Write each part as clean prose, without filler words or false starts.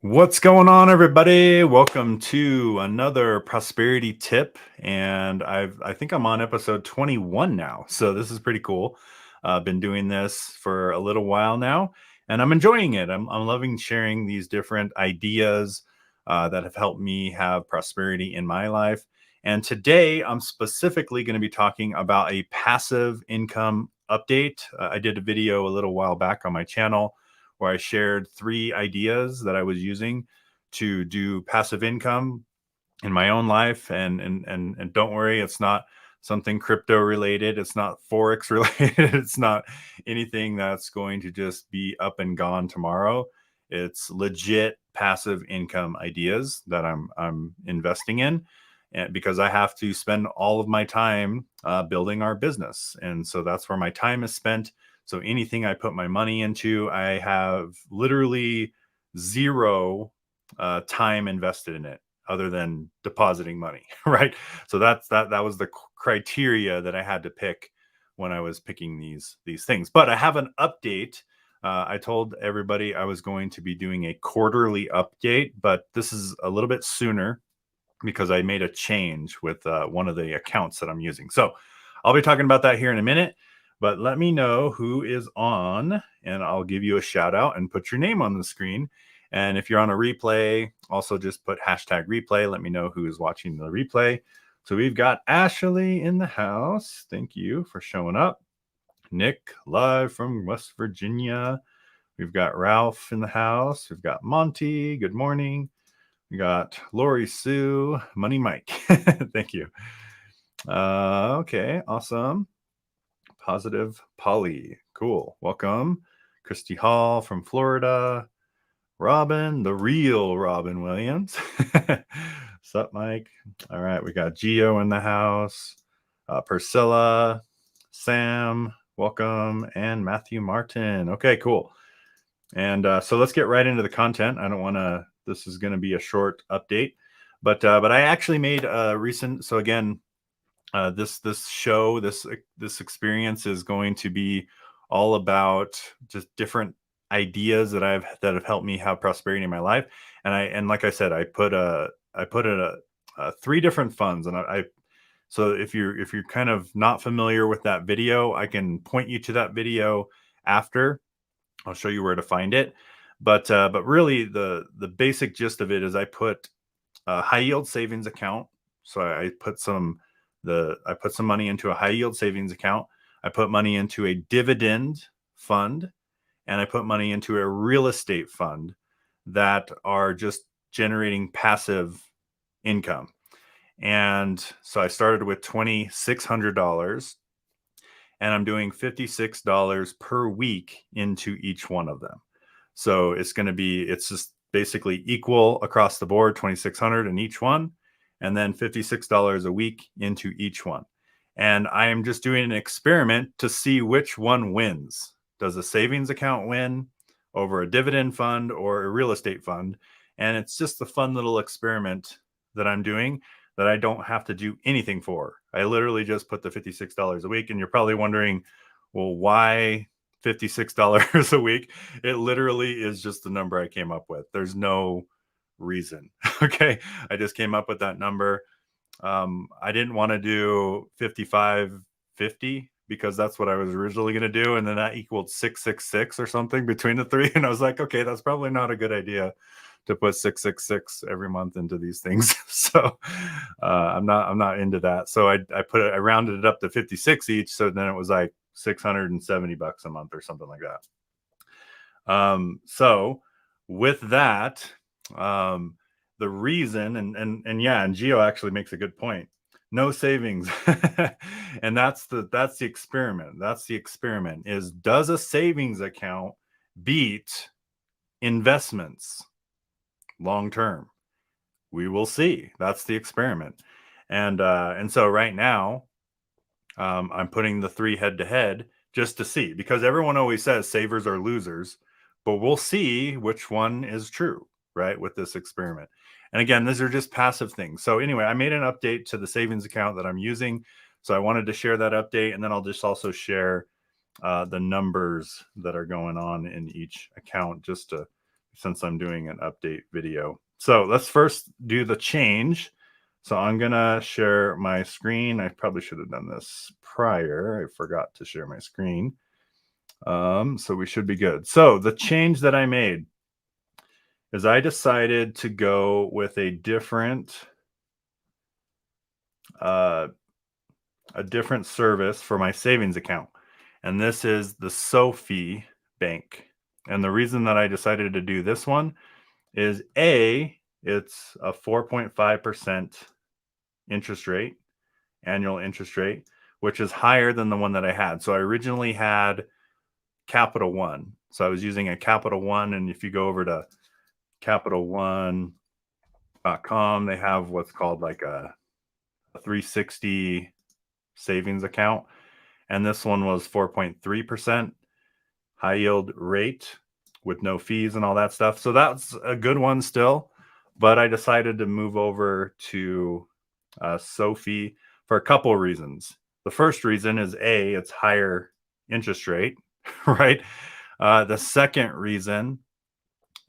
What's going on, everybody? Welcome to another prosperity tip, and I think I'm on episode 21 now, so this is pretty cool. I've been doing this for a little while now, and I'm enjoying it. I'm loving sharing these different ideas that have helped me have prosperity in my life. And today, I'm specifically going to be talking about a passive income update. I did a video a little while back on my channel where I shared 3 ideas that I was using to do passive income in my own life. And don't worry, it's not something crypto related. It's not forex related. It's not anything that's going to just be up and gone tomorrow. It's legit passive income ideas that I'm investing in, and because I have to spend all of my time building our business, and so that's where my time is spent. So anything I put my money into, I have literally zero time invested in it other than depositing money, right? So that was the criteria that I had to pick when I was picking these things. But I have an update. I told everybody I was going to be doing a quarterly update, but this is a little bit sooner because I made a change with one of the accounts that I'm using. So I'll be talking about that here in a minute, but let me know who is on and I'll give you a shout out and put your name on the screen. And if you're on a replay, also just put hashtag replay. Let me know who is watching the replay. So we've got Ashley in the house. Thank you for showing up. Nick live from West Virginia. We've got Ralph in the house. We've got Monty. Good morning. We got Lori Sue, Money Mike. Thank you. Okay, awesome. Positive Polly. Cool. Welcome. Christy Hall from Florida. Robin, the real Robin Williams. Sup, Mike? All right, we got Gio in the house. Priscilla, Sam, welcome, and Matthew Martin. Okay, cool. And so let's get right into the content. I don't want to. This is going to be a short update, but I actually made a recent. So again, this experience is going to be all about just different ideas that have helped me have prosperity in my life. And like I said, I put a 3 different funds, and I so if you're kind of not familiar with that video, I can point you to that video after. I'll show you where to find it. But really the basic gist of it is I put a high yield savings account. So I put some money into a high yield savings account. I put money into a dividend fund, and I put money into a real estate fund that are just generating passive income. And so I started with $2,600, and I'm doing $56 per week into each one of them. So it's just basically equal across the board, 2,600 in each one, and then $56 a week into each one. And I am just doing an experiment to see which one wins. Does a savings account win over a dividend fund or a real estate fund? And it's just a fun little experiment that I'm doing that I don't have to do anything for. I literally just put the $56 a week. And you're probably wondering, well, why $56 a week? It literally is just the number I came up with. There's no reason. Okay. I just came up with that number. I didn't want to do 55.50 because that's what I was originally going to do. And then that equaled 666 or something between the 3. And I was like, okay, that's probably not a good idea to put 666 every month into these things. So I'm not into that. So I rounded it up to 56 each. So then it was like $670 a month or something like that. So with that, the reason, and Gio actually makes a good point. No savings. And that's the experiment. That's the experiment is, does a savings account beat investments long term? We will see. That's the experiment. And so right now, I'm putting the 3 head to head just to see, because everyone always says savers are losers, but we'll see which one is true, right, with this experiment. And again, these are just passive things. So anyway, I made an update to the savings account that I'm using. So I wanted to share that update, and then I'll just also share the numbers that are going on in each account, just to since I'm doing an update video. So let's first do the change. So I'm gonna share my screen. I probably should have done this prior. I forgot to share my screen. So we should be good. So the change that I made is I decided to go with a different service for my savings account. And this is the Sophie Bank. And the reason that I decided to do this one is it's a 4.5% interest rate, annual interest rate, which is higher than the one that I had. So I originally had Capital One. So I was using a Capital One. And if you go over to CapitalOne.com, they have what's called like a 360 savings account. And this one was 4.3% high yield rate with no fees and all that stuff. So that's a good one still. But I decided to move over to Sophie for a couple of reasons. The first reason is it's higher interest rate, right? The second reason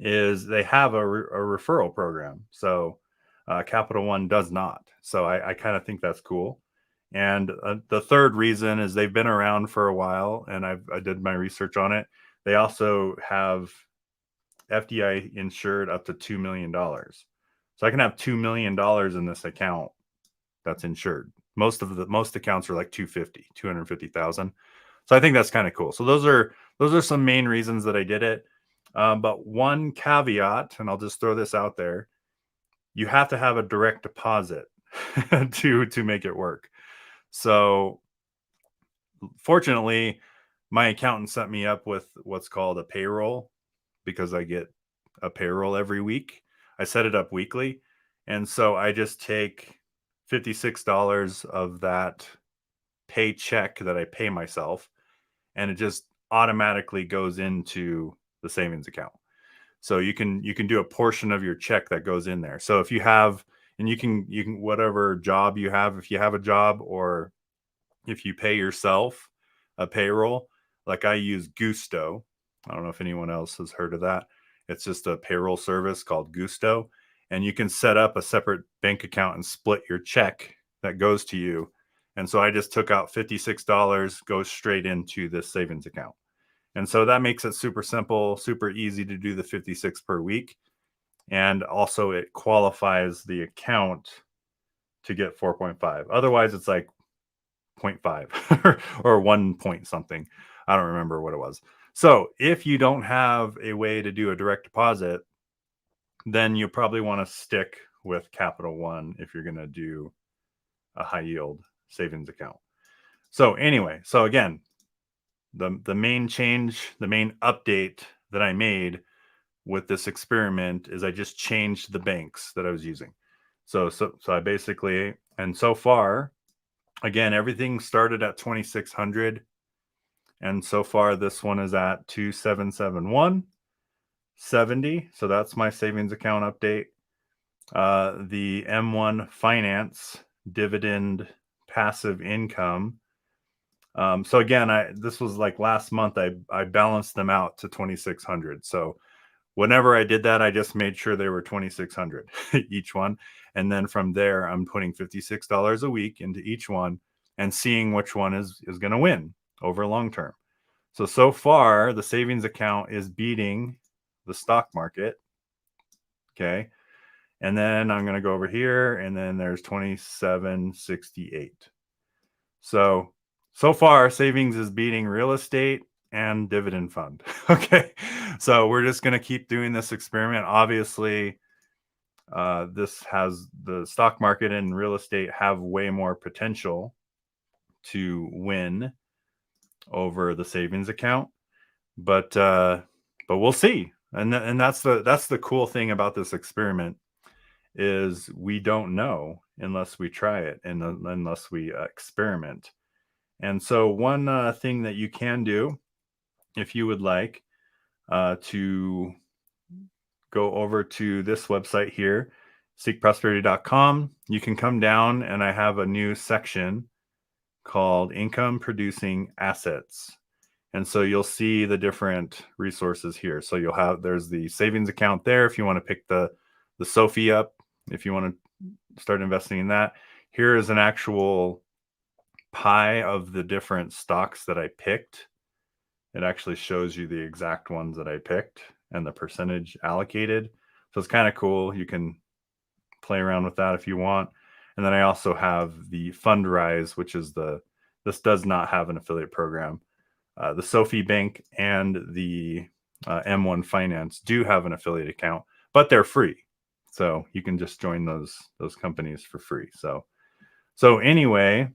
is they have a referral program. So Capital One does not. So I kind of think that's cool. And the third reason is they've been around for a while, and I did my research on it. They also have FDI insured up to $2 million. So I can have $2 million in this account that's insured. Most accounts are like 250,000. So I think that's kind of cool. So those are some main reasons that I did it. But one caveat, and I'll just throw this out there, you have to have a direct deposit to make it work. So fortunately, my accountant set me up with what's called a payroll, because I get a payroll every week. I set it up weekly. And so I just take $56 of that paycheck that I pay myself, and it just automatically goes into the savings account. So you can do a portion of your check that goes in there. So if you have, and you can whatever job you have, if you have a job, or if you pay yourself a payroll, like I use Gusto. I don't know if anyone else has heard of that. It's just a payroll service called Gusto, and you can set up a separate bank account and split your check that goes to you. And so I just took out $56, goes straight into this savings account. And so that makes it super simple, super easy to do the 56 per week. And also it qualifies the account to get 4.5. Otherwise it's like 0.5 or 1 point something. I don't remember what it was. So if you don't have a way to do a direct deposit, then you probably want to stick with Capital One if you're going to do a high yield savings account. So anyway, so again, the main change, the main update that I made with this experiment is I just changed the banks that I was using. So I basically, and so far, again, everything started at 2,600, and so far this one is at 2,771.70. So that's my savings account update. The M1 Finance dividend passive income. So again, this was like last month. I balanced them out to 2,600. So whenever I did that, I just made sure they were 2,600 each one, and then from there, I'm putting $56 a week into each one and seeing which one is going to win over long term. So far, the savings account is beating the stock market. Okay. And then I'm going to go over here, and then there's 2768. So far, savings is beating real estate and dividend fund. Okay. So we're just going to keep doing this experiment. Obviously, the stock market and real estate have way more potential to win over the savings account, but we'll see. And that's the cool thing about this experiment, is we don't know unless we try it and unless we experiment. And so one thing that you can do, if you would like to go over to this website here, seekprosperity.com, you can come down, and I have a new section called Income Producing Assets. And so you'll see the different resources here. So there's the savings account there if you want to pick the Sophie up, if you want to start investing in that. Here is an actual pie of the different stocks that I picked. It actually shows you the exact ones that I picked and the percentage allocated. So it's kind of cool. You can play around with that if you want. And then I also have the Fundrise, which is this does not have an affiliate program. The Sophie Bank and the M1 Finance do have an affiliate account, but they're free. So you can just join those companies for free. So anyway,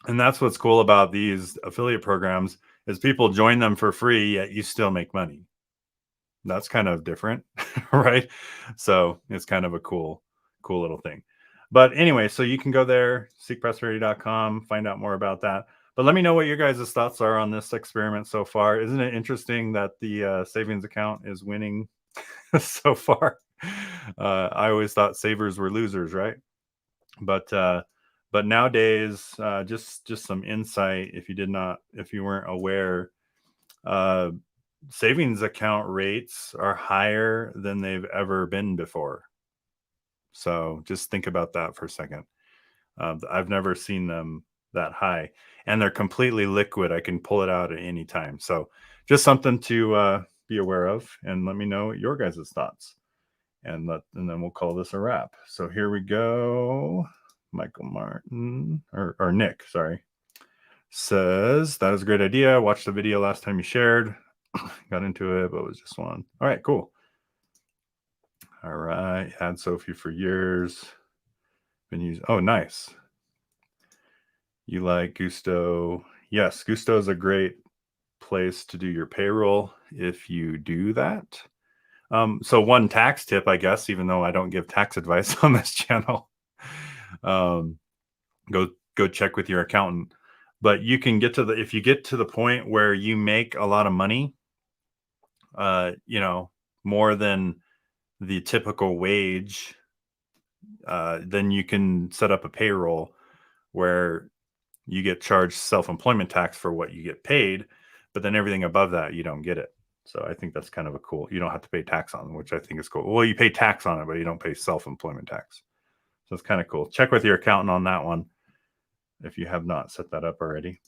and that's what's cool about these affiliate programs is people join them for free, yet you still make money. That's kind of different, right? So it's kind of a cool little thing. But anyway, so you can go there, seekprosperity.com, find out more about that. But let me know what your guys' thoughts are on this experiment so far. Isn't it interesting that the savings account is winning so far? I always thought savers were losers, right? But nowadays, just some insight if you weren't aware, uh, savings account rates are higher than they've ever been before. So just think about that for a second. I've never seen them that high, and they're completely liquid. I can pull it out at any time. So just something to be aware of, and let me know your guys' thoughts. And then we'll call this a wrap. So here we go. Michael Martin or Nick, sorry, says that is a great idea. Watched the video last time you shared. Got into it, but it was just one. All right, cool. All right, had Sophie for years. Been using. Oh, nice. You like Gusto? Yes, Gusto is a great place to do your payroll if you do that. So one tax tip, I guess, even though I don't give tax advice on this channel, go check with your accountant. But you can if you get to the point where you make a lot of money, more than the typical wage, then you can set up a payroll where you get charged self-employment tax for what you get paid, but then everything above that, you don't get it. So I think that's kind of you don't have to pay tax on, which I think is cool. Well, you pay tax on it, but you don't pay self-employment tax. So it's kind of cool. Check with your accountant on that one if you have not set that up already.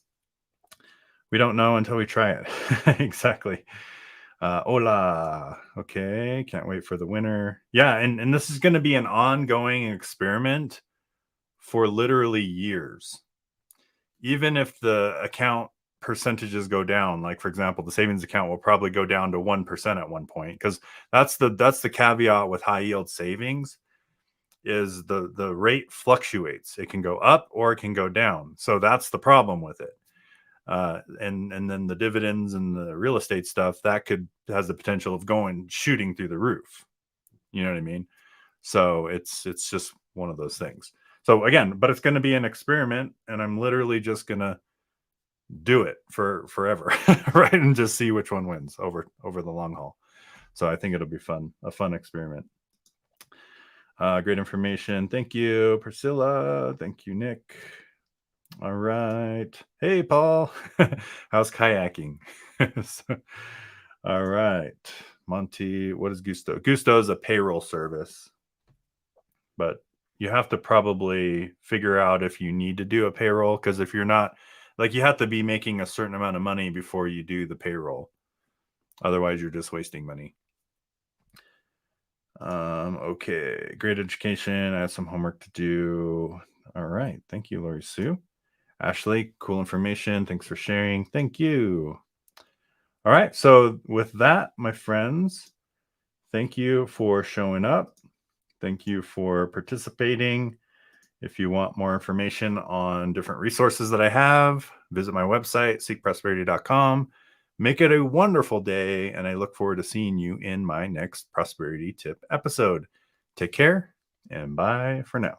We don't know until we try it. Exactly. Hola. Okay. Can't wait for the winner. Yeah. And this is going to be an ongoing experiment for literally years. Even if the account percentages go down, like for example, the savings account will probably go down to 1% at one point, because that's the caveat with high yield savings is the rate fluctuates. It can go up or it can go down. So that's the problem with it. And then the dividends and the real estate stuff that has the potential of shooting through the roof. You know what I mean? So it's just one of those things. So again, but it's going to be an experiment, and I'm literally just going to do it for forever, right? And just see which one wins over the long haul. So I think it'll be a fun experiment. Great information. Thank you, Priscilla. Thank you, Nick. All right. Hey, Paul. How's kayaking? All right. Monty, what is Gusto? Gusto is a payroll service, but you have to probably figure out if you need to do a payroll, because if you're not, like, you have to be making a certain amount of money before you do the payroll. Otherwise, you're just wasting money. Okay. Great education. I have some homework to do. All right. Thank you, Lori Sue. Ashley, cool information. Thanks for sharing. Thank you. All right. So with that, my friends, thank you for showing up. Thank you for participating. If you want more information on different resources that I have, visit my website, seekprosperity.com. Make it a wonderful day, and I look forward to seeing you in my next Prosperity Tip episode. Take care, and bye for now.